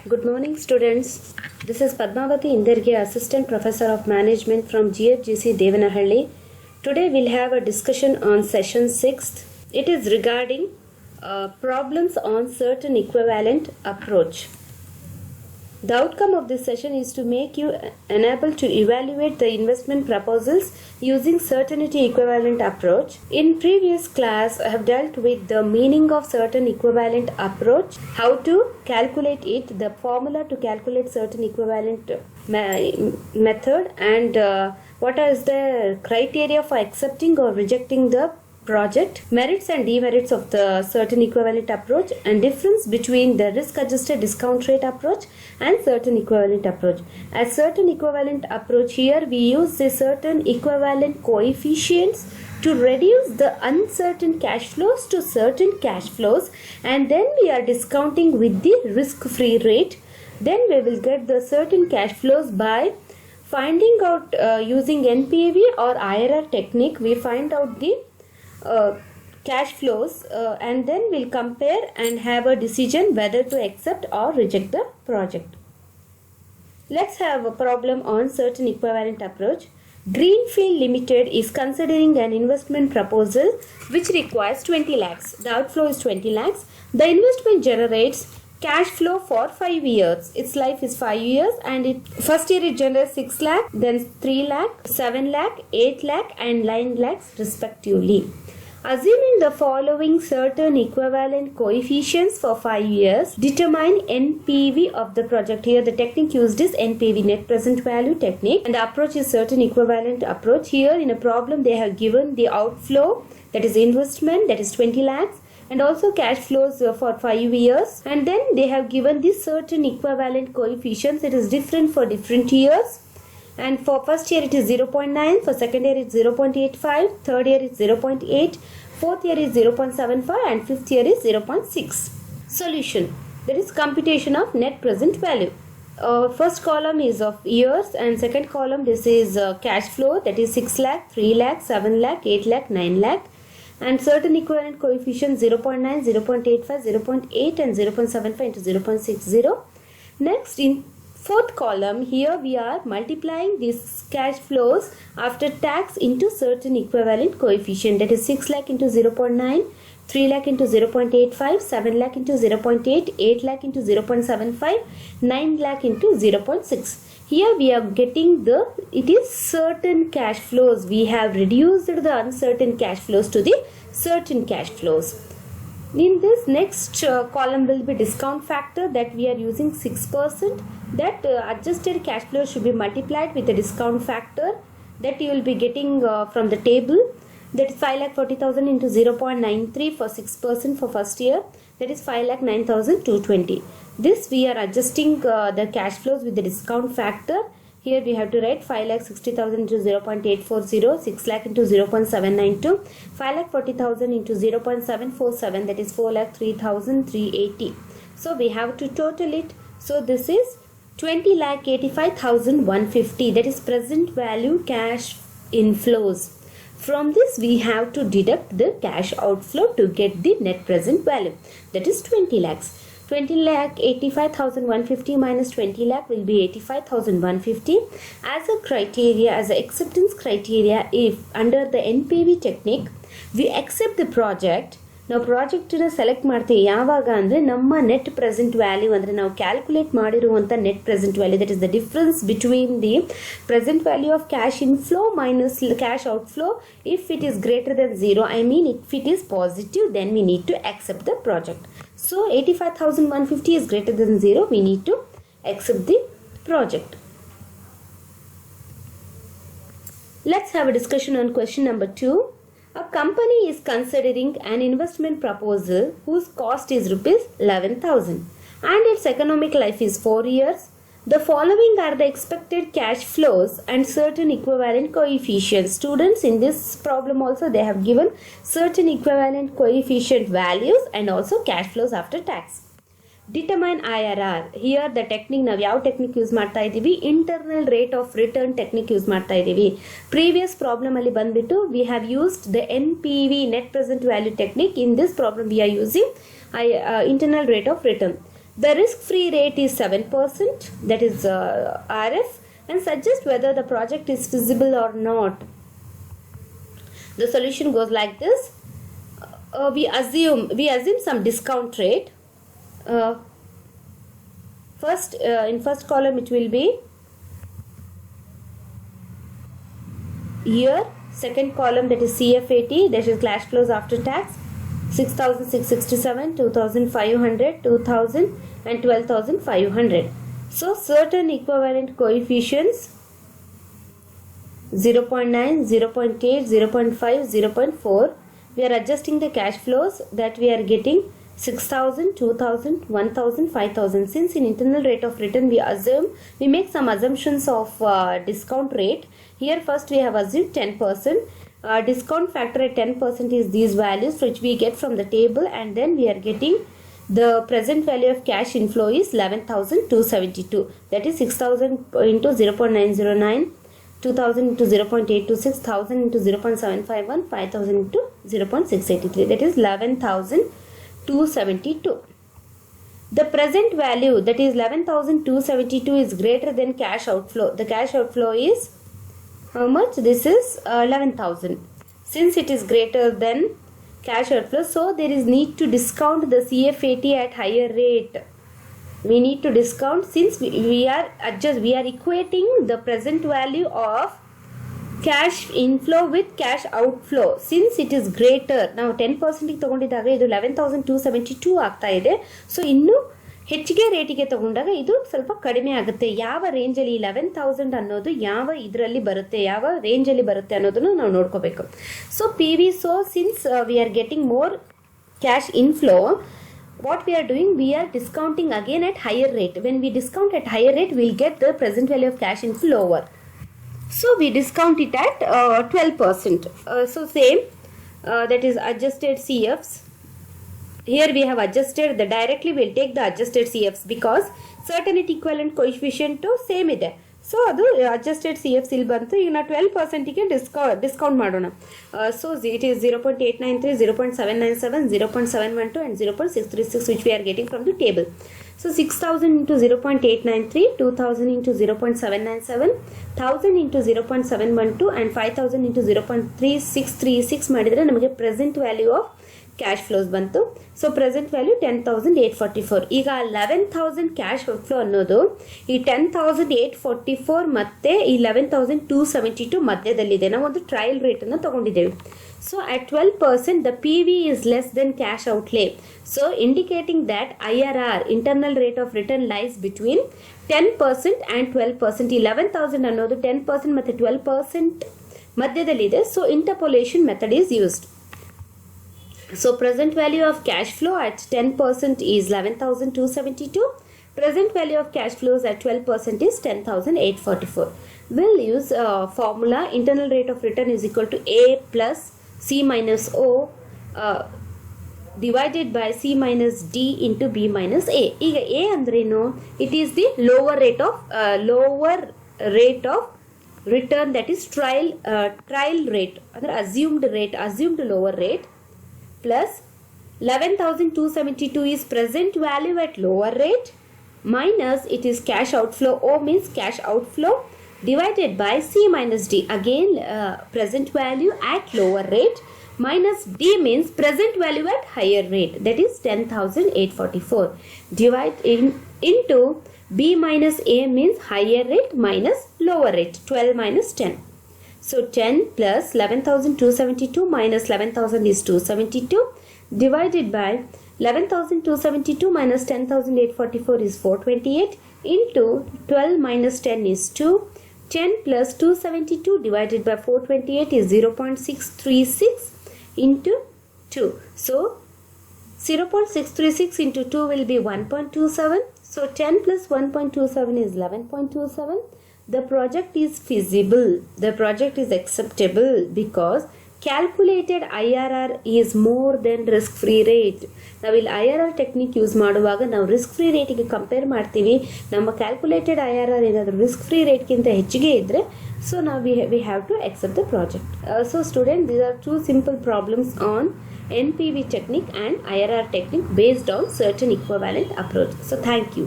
Good morning, students. This is Padmavati Indarge, Assistant Professor of Management from GFGC Devanahalli. Today we'll have a discussion on session 6th. It is regarding problems on certain equivalent approach. The outcome of this session is to make you enabled to evaluate the investment proposals using certainty equivalent approach. In previous class, I have dealt with the meaning of certain equivalent approach, how to calculate it, the formula to calculate certain equivalent method, and what is the criteria for accepting or rejecting the project, merits and demerits of the certain equivalent approach, and difference between the risk adjusted discount rate approach and certain equivalent approach. As certain equivalent approach, here we use the certain equivalent coefficients to reduce the uncertain cash flows to certain cash flows, and then we are discounting with the risk free rate. Then we will get the certain cash flows by finding out using NPV or IRR technique. We find out the cash flows and then we'll compare and have a decision whether to accept or reject the project. Let's have a problem on certain equivalent approach. Greenfield Limited is considering an investment proposal which requires 20 lakhs. The outflow is 20 lakhs. The investment generates cash flow for 5 years. Its life is 5 years, and first year it generates 6 lakh, then 3 lakh, 7 lakh, 8 lakh and 9 lakhs respectively. Assuming the following certain equivalent coefficients for 5 years, determine NPV of the project. Here the technique used is NPV, net present value technique, and the approach is certain equivalent approach. Here in a problem they have given the outflow, that is investment, that is 20 lakhs, and also cash flows for 5 years, and then they have given this certain equivalent coefficients. It is different for different years, and for first year it is 0.9, for second year it is 0.85, third year is 0.8, fourth year is 0.75 and fifth year is 0.6. Solution, that is computation of net present value. First column is of years and second column this is cash flow, that is 6 lakh, 3 lakh, 7 lakh, 8 lakh, 9 lakh, and certain equivalent coefficients 0.9, 0.85, 0.8 and 0.75 into 0.60. Next, in fourth column, here we are multiplying these cash flows after tax into certain equivalent coefficient, that is 6 lakh into 0.9, 3 lakh into 0.85, 7 lakh into 0.8, 8 lakh into 0.75, 9 lakh into 0.6. Here we are getting it is certain cash flows. We have reduced the uncertain cash flows to the certain cash flows. In this next column will be discount factor, that we are using 6%. That adjusted cash flow should be multiplied with the discount factor that you will be getting from the table. That is 5,40,000 into 0.93 for 6% for first year. That is 5,09,220. This we are adjusting the cash flows with the discount factor. Here we have to write 5,60,000 into 0.840, 6 lakh into 0.792, 5,40,000 into 0.747, that is 4,03,380. So we have to total it. So this is 20,85,150, that is present value cash inflows. From this we have to deduct the cash outflow to get the net present value, that is 20 lakhs. 20,85,150 minus 20 lakh will be 85,150. As a criteria, as an acceptance criteria, if under the NPV technique we accept the project, ನಾವು ಪ್ರಾಜೆಕ್ಟನ್ನ select ಮಾಡ್ತೀವಿ ಯಾವಾಗ ಅಂದರೆ ನಮ್ಮ net present value ಅಂದರೆ ನಾವು calculate ಮಾಡಿರುವಂಥ net present value, that is the difference between the present value of cash inflow minus cash outflow. If it is greater than 0, I mean if it is positive, then we need to accept the project. So 85,150 is greater than 0, we need to accept the project. Let's have a discussion on question number 2. A company is considering an investment proposal whose cost is rupees 11,000 and its economic life is 4 years. The following are the expected cash flows and certain equivalent coefficients. Students, in this problem also they have given certain equivalent coefficient values and also cash flows after tax. Determine IRR. Here the technique ನಾವು ಯಾವ technique use ಮಾಡ್ತಾ ಇದ್ದೀವಿ, internal rate of return technique use ಮಾಡ್ತಾ ಇದ್ದೀವಿ. Previous problem ಅಲ್ಲಿ ಬಂದ್ಬಿಟ್ಟು we have used the NPV, net present value technique. In this problem we are using internal rate of return. The risk-free rate is 7%, that is RF, and suggest whether the project is feasible or not. The solution goes like this. We assume some discount rate. In first column it will be year, second column that is CFAT, that is cash flows after tax, 6,667, 2,500, 2,000 and 12,500. So certain equivalent coefficients 0.9, 0.8, 0.5, 0.4. We are adjusting the cash flows that we are getting 6,000, 2,000, 1,000, 5,000. Since in internal rate of return we make some assumptions of discount rate. Here first we have assumed 10%. Discount factor at 10% is these values which we get from the table, and then we are getting the present value of cash inflow is 11,272. That is 6,000 into 0.909. 2,000 into 0.826, 1,000 into 0.751, 5,000 into 0.683. That is 11,272. The present value, that is 11,272, is greater than cash outflow. The cash outflow is how much? This is 11,000. Since it is greater than cash outflow, so there is need to discount the CFAT at higher rate. We need to discount, since we are equating the present value of cash inflow with cash outflow. Since it is greater, now 10% ತಗೊಂಡಿದಾಗ ಇದು 11,272 ಆಗ್ತಾ ಇದೆ. So ಇನ್ನು ಹೆಚ್ಚಿಗೆ ರೇಟಿಗೆ ತಗೊಂಡಾಗ ಇದು ಸ್ವಲ್ಪ ಕಡಿಮೆ ಆಗುತ್ತೆ. ಯಾವ ರೇಂಜಲ್ಲಿ 11,000 ಅನ್ನೋದು ಯಾವ ಇದರಲ್ಲಿ ಬರುತ್ತೆ, ಯಾವ ರೇಂಜಲ್ಲಿ ಬರುತ್ತೆ ಅನ್ನೋದನ್ನು ನಾವು ನೋಡ್ಕೋಬೇಕು. So PV, so since we are getting more cash inflow, what we are doing, we are discounting again at higher rate. When we discount at higher rate, we will get the present value of cash inflow lower. So we discount it at 12%. So same, that is adjusted CFs. Here we have adjusted the directly. We will take the adjusted CFs because certainty equivalent coefficient to same ಇದೆ. So ಅದು adjusted CFs ಇಲ್ಲಿ ಬಂತು. ಈಗ ನಾವು 12%ಗೆ discount ಮಾಡೋಣ. So it is 0.893, 0.797, 0.712 and 0.636 which we are getting from the table. So 6,000 into 0.893, 2,000 into 0.797, 1,000 into 0.712 and 5,000 into 0.3636 ಮಾಡಿದರೆ ನಮಗೆ present value of cash flows ಬಂತು. So present value 10,844. ಈಗ 11,000 ಕ್ಯಾಶ್ ಫ್ಲೋ ಅನ್ನೋದು ಈ 10,844 ಮತ್ತೆ ಈ 11,272 ಮಧ್ಯದಲ್ಲಿದೆ. ನಾವು ಒಂದು ಟ್ರಯಲ್ ರೇಟನ್ನು ತಗೊಂಡಿದ್ದೇವೆ. So at 12% the PV is less than cash outlay. So indicating that IRR, internal rate of return, lies between 10% and 12%. 11,000 ಅನ್ನೋದು 10% ಮತ್ತು 12% ಮಧ್ಯದಲ್ಲಿದೆ. So interpolation method is used. So present value of cash flow at 10% is 11,272. Present value of cash flows at 12% is 10,844. We'll use formula. Internal rate of return is equal to A plus C minus O divided by C minus D into B minus A. ಈಗ A ಅಂದ್ರೇನು? It is the lower rate of return, that is trial rate, ಅಂದ್ರೆ assumed lower rate, plus 11,272 is present value at lower rate, minus it is cash outflow. O means cash outflow, divided by C minus D, again present value at lower rate, minus D means present value at higher rate, that is 10,844. Divide into B minus A means higher rate minus lower rate, 12 minus 10. So 10 plus 11,272 minus 11,000 is 272, divided by 11,272 minus 10,844 is 428, into 12 minus 10 is 2. 10 plus 272 divided by 428 is 0.636 into 2. So 0.636 into 2 will be 1.27. So 10 plus 1.27 is 11.27. The project is feasible. The project is acceptable because calculated IRR is more than risk free rate. ನಾವಿಲ್ಲಿ IRR technique use ಮಾಡುವಾಗ ನಾವು risk free ರೇಟಿಗೆ compare ಮಾಡ್ತೀವಿ. ನಮ್ಮ calculated IRR ಏನಾದರೂ risk free ರೇಟ್ಗಿಂತ ಹೆಚ್ಚಿಗೆ ಇದ್ದರೆ ಸೊ ನಾವು we have to accept the project. So student, these are two simple problems on NPV technique and IRR technique based on certain equivalent approach. So thank you.